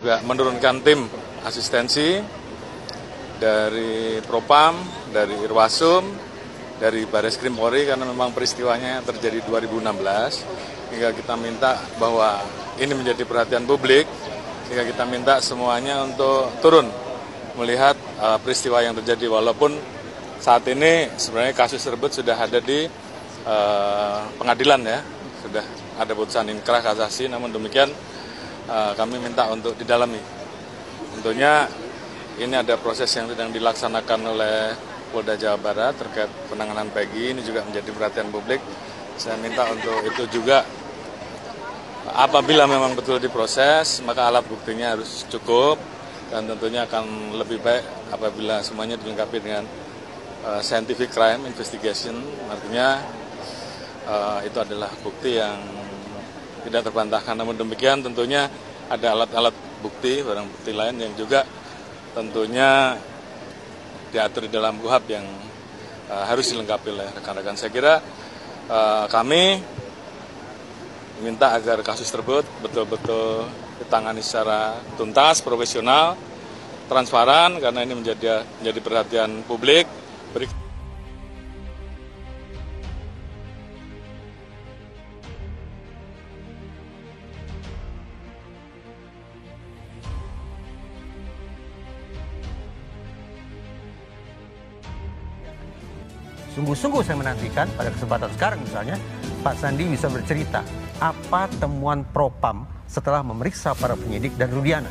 Juga menurunkan tim asistensi dari Propam, dari Irwasum, dari Bareskrim Polri karena memang peristiwanya terjadi 2016. Hingga kita minta bahwa ini menjadi perhatian publik, hingga kita minta semuanya untuk turun melihat peristiwa yang terjadi. Walaupun saat ini sebenarnya kasus tersebut sudah ada di pengadilan ya, sudah ada putusan inkrah kasasi, namun demikian kami minta untuk didalami. Tentunya ini ada proses yang sedang dilaksanakan oleh Polda Jawa Barat terkait penanganan Peggy, ini juga menjadi perhatian publik. Saya minta untuk itu juga, apabila memang betul diproses, maka alat buktinya harus cukup, dan tentunya akan lebih baik apabila semuanya dilengkapi dengan scientific crime investigation, artinya itu adalah bukti yang tidak terbantahkan. Namun demikian tentunya ada alat-alat bukti, barang bukti lain yang juga tentunya diatur di dalam KUHP yang harus dilengkapi oleh rekan-rekan. Saya kira kami minta agar kasus tersebut betul-betul ditangani secara tuntas, profesional, transparan, karena ini menjadi perhatian publik. Sungguh-sungguh saya menantikan pada kesempatan sekarang misalnya Pak Sandi bisa bercerita apa temuan Propam setelah memeriksa para penyidik dan Rudiana.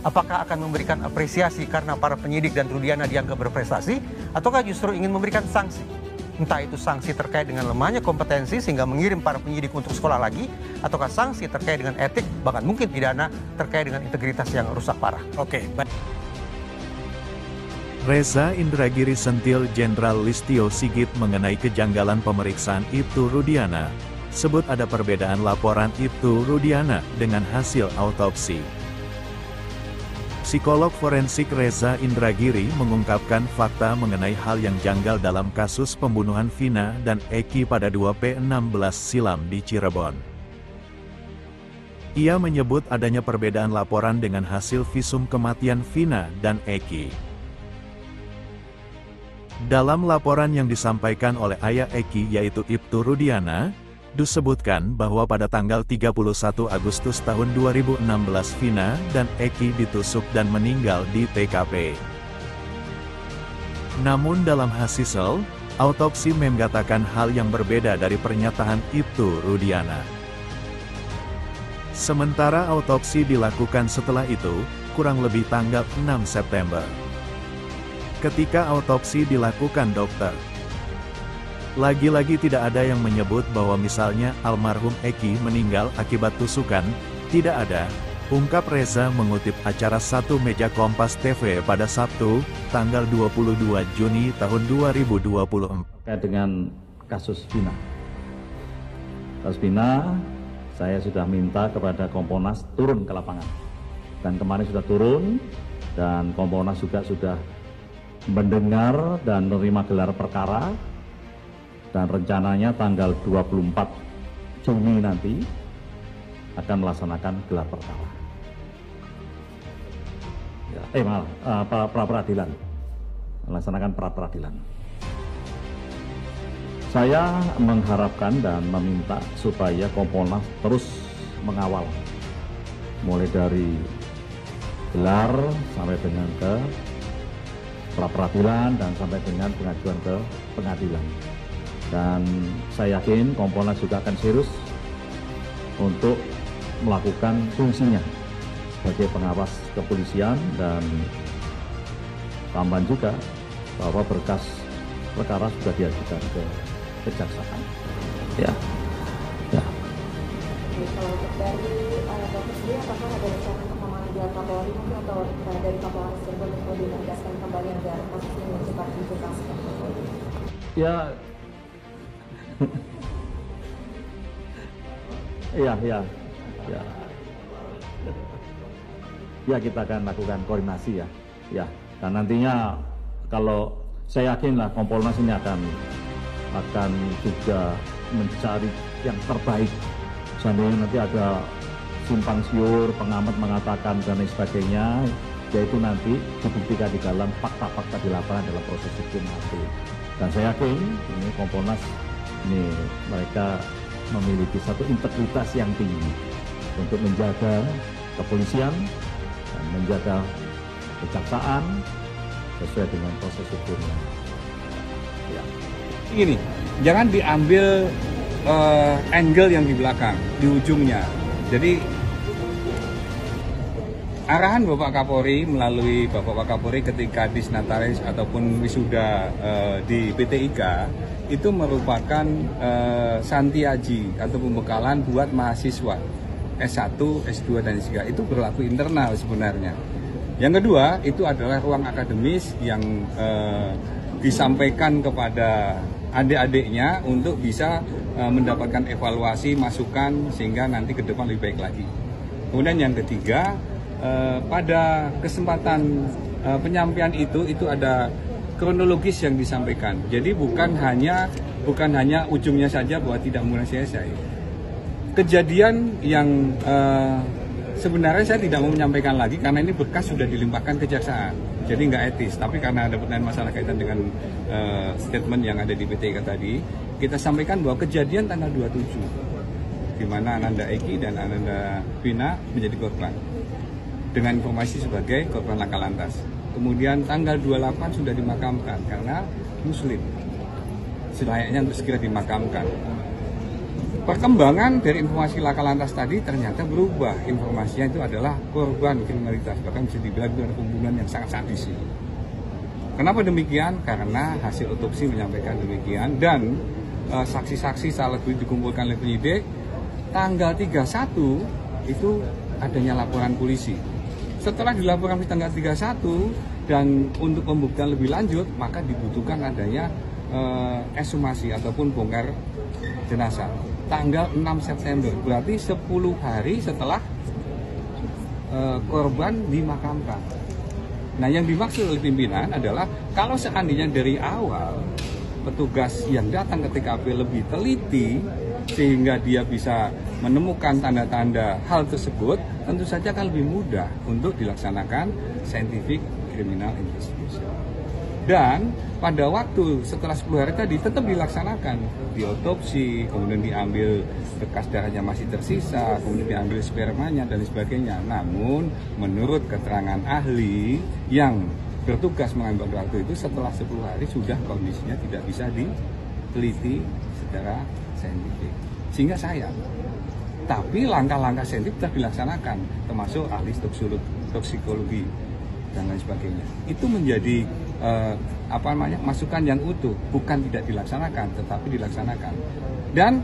Apakah akan memberikan apresiasi karena para penyidik dan Rudiana dianggap berprestasi, ataukah justru ingin memberikan sanksi? Entah itu sanksi terkait dengan lemahnya kompetensi sehingga mengirim para penyidik untuk sekolah lagi, ataukah sanksi terkait dengan etik, bahkan mungkin pidana terkait dengan integritas yang rusak parah. Oke, baik. Reza Indragiri sentil Jenderal Listio Sigit mengenai kejanggalan pemeriksaan Ibtu Rudiana. Sebut ada perbedaan laporan Ibtu Rudiana dengan hasil autopsi. Psikolog forensik Reza Indragiri mengungkapkan fakta mengenai hal yang janggal dalam kasus pembunuhan Vina dan Eki pada 2/16 silam di Cirebon. Ia menyebut adanya perbedaan laporan dengan hasil visum kematian Vina dan Eki. Dalam laporan yang disampaikan oleh ayah Eki yaitu Ibtu Rudiana, disebutkan bahwa pada tanggal 31 Agustus tahun 2016 Vina dan Eki ditusuk dan meninggal di TKP. Namun dalam hasil autopsi mengatakan hal yang berbeda dari pernyataan Ibtu Rudiana. Sementara autopsi dilakukan setelah itu, kurang lebih tanggal 6 September. Ketika autopsi dilakukan dokter, lagi-lagi tidak ada yang menyebut bahwa misalnya almarhum Eki meninggal akibat tusukan, tidak ada, ungkap Reza mengutip acara Satu Meja Kompas TV pada Sabtu, tanggal 22 Juni tahun 2024. Terkait dengan kasus Vina. Kasus Vina, saya sudah minta kepada Kompolnas turun ke lapangan. Dan kemarin sudah turun, dan Kompolnas juga sudah mendengar dan menerima gelar perkara, dan rencananya tanggal 24 Juni nanti akan melaksanakan gelar perkara. Pra-peradilan, melaksanakan pra-peradilan. Saya mengharapkan dan meminta supaya Kompolnas terus mengawal, mulai dari gelar sampai dengan ke pra-peradilan dan sampai dengan pengajuan ke pengadilan. Dan saya yakin Kompolnas juga akan serius untuk melakukan fungsinya sebagai pengawas kepolisian, dan tambahan juga bahwa berkas perkara sudah diajukan ke kejaksaan. Ya. Kalau untuk dari Bapak sendiri, apakah ada rencana untuk memanggil Kapolri mungkin atau dari Kapolres Cirebon untuk ditegaskan kembali agar kasus ini cepat dituntaskan? Ya, kita akan lakukan koordinasi ya. Dan nantinya kalau saya yakinlah Kompolnas ini akan juga mencari yang terbaik. Seandainya nanti ada simpang siur, pengamat mengatakan dan lain sebagainya, yaitu nanti dibuktikan di dalam fakta-fakta di lapangan dalam proses hukum nanti. Dan saya yakin ini Kompolnas ini mereka memiliki satu integritas yang tinggi untuk menjaga kepolisian dan menjaga kejaksaan sesuai dengan proses hukumnya. Ya. Ini jangan diambil angle yang di belakang, di ujungnya. Jadi arahan Bapak Kapolri melalui Bapak Kapolri ketika disnataris ataupun wisuda di PT IKA itu merupakan santiaji atau pembekalan buat mahasiswa S1, S2 dan S3. Itu berlaku internal sebenarnya. Yang kedua itu adalah ruang akademis yang disampaikan kepada adik-adiknya untuk bisa mendapatkan evaluasi, masukan sehingga nanti ke depan lebih baik lagi. Kemudian yang ketiga, pada kesempatan penyampaian itu ada kronologis yang disampaikan. Jadi bukan hanya ujungnya saja bahwa tidak mulai selesai. Kejadian yang sebenarnya saya tidak mau menyampaikan lagi karena ini berkas sudah dilimpahkan kejaksaan. Jadi nggak etis, tapi karena ada pertanyaan masalah kaitan dengan statement yang ada di PT IKA tadi, kita sampaikan bahwa kejadian tanggal 27, di mana Ananda Eki dan Ananda Vina menjadi korban, dengan informasi sebagai korban laka lantas. Kemudian tanggal 28 sudah dimakamkan karena muslim, selayaknya untuk segera dimakamkan. Perkembangan dari informasi laka lantas tadi ternyata berubah. Informasinya itu adalah korban kriminalitas, bahkan bisa dibilang itu ada pembunuhan yang sangat sadis. Kenapa demikian? Karena hasil otopsi menyampaikan demikian dan saksi-saksi saat dikumpulkan oleh penyidik. Tanggal 31 itu adanya laporan polisi. Setelah dilaporkan di tanggal 31 dan untuk pembuktian lebih lanjut, maka dibutuhkan adanya ekshumasi ataupun bongkar jenazah. Tanggal 6 September, berarti 10 hari setelah korban dimakamkan. Nah, yang dimaksud oleh pimpinan adalah kalau seandainya dari awal petugas yang datang ke TKP lebih teliti sehingga dia bisa menemukan tanda-tanda hal tersebut, tentu saja akan lebih mudah untuk dilaksanakan scientific criminal investigation. Dan pada waktu setelah 10 hari tadi tetap dilaksanakan diotopsi, kemudian diambil bekas darahnya masih tersisa, kemudian diambil spermanya dan sebagainya. Namun menurut keterangan ahli yang bertugas mengambil waktu itu, setelah 10 hari sudah kondisinya tidak bisa diteliti secara saintifik. Sehingga sayang. Tapi langkah-langkah saintifik telah dilaksanakan, termasuk ahli toksikologi dan lain sebagainya. Itu menjadi masukan yang utuh, bukan tidak dilaksanakan, tetapi dilaksanakan. Dan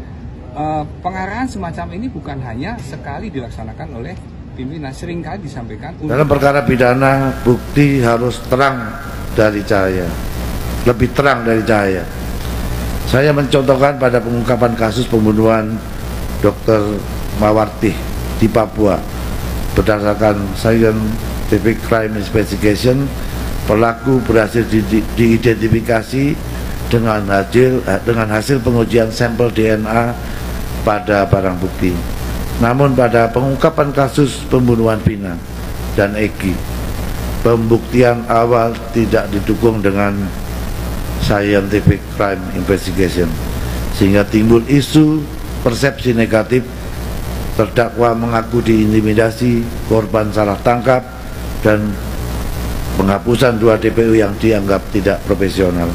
pengarahan semacam ini bukan hanya sekali dilaksanakan oleh pimpinan, seringkali disampaikan. Dalam perkara pidana, bukti harus terang dari cahaya, lebih terang dari cahaya. Saya mencontohkan pada pengungkapan kasus pembunuhan Dr. Mawarti di Papua. Berdasarkan Scientific Crime Investigation, pelaku berhasil diidentifikasi dengan hasil pengujian sampel DNA pada barang bukti. Namun pada pengungkapan kasus pembunuhan Vina dan Eki, pembuktian awal tidak didukung dengan Scientific Crime Investigation, sehingga timbul isu persepsi negatif, terdakwa mengaku diintimidasi, korban salah tangkap, dan penghapusan 2 DPO yang dianggap tidak profesional.